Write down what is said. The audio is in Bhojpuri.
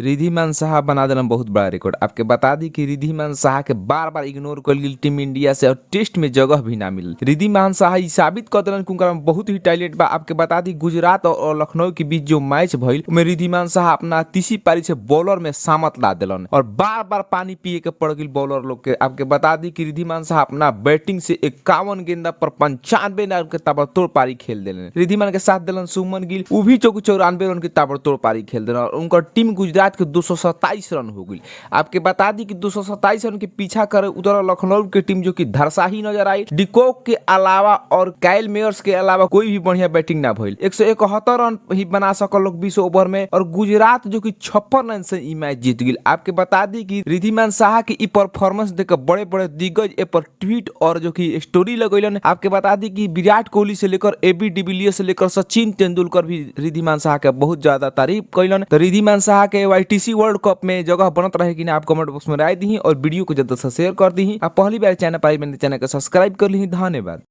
रिद्धिमान साहा बना देना बहुत बड़ा रिकॉर्ड। आपके बता दी कि रिद्धिमान साहा के बार बार इग्नोर कर गई टीम इंडिया से और टेस्ट में जगह भी ना मिली। रिद्धिमान साहा ई साबित कर दिलन कि उनका बहुत ही टैलेंट बा। आपके बता दी गुजरात और लखनऊ के बीच जो मैच भइल उसमें रिद्धिमान साहा अपना तीसरी पारी से बॉलर में सामत ला दिलन और बार बार पानी पिए के पड़ गई बॉलर लोग के। आपके बता दी कि रिद्धिमान साहा अपना बैटिंग से 51 गेंदा पर 95 रन के ताबड़तोड़ पारी खेल दिलन। रिद्धिमान के साथ दिलन सुमन गिल, वो भी 94 रन की ताबड़तोड़ पारी खेल दिलन और उनका टीम गुजरात के 227 रन हो गई। आपके बता दी कि 227 रन के पीछा करे उधर लखनऊ की टीम जो कि धरसाही नजर आई। डिकॉक के अलावा और काइल मेयर्स के अलावा कोई भी बढ़िया बैटिंग ना भइल। 171 रन ही बना सकल लोग 20 ओवर में और गुजरात जो कि 56 रन से ई मैच जीत गई। आपके बता दी कि रिद्धिमान साहा की ई परफॉर्मेंस देखकर बड़े बड़े दिग्गज ए पर ट्वीट और जो कि स्टोरी लगैलन। आपके बता दी कि विराट कोहली से लेकर एबी डिविलियर्स से लेकर सचिन तेंदुलकर भी रिद्धिमान साहा के बहुत ज्यादा तारीफ कैलन। तो रिद्धिमान साहा के वाईटीसी वर्ल्ड कप में जगह बनत रहे कि ना आप कमेंट बॉक्स में राय दी और वीडियो को ज्यादा से शेयर कर दी। आप पहली बार चैनल पर चैनल को सब्सक्राइब कर ली। धन्यवाद।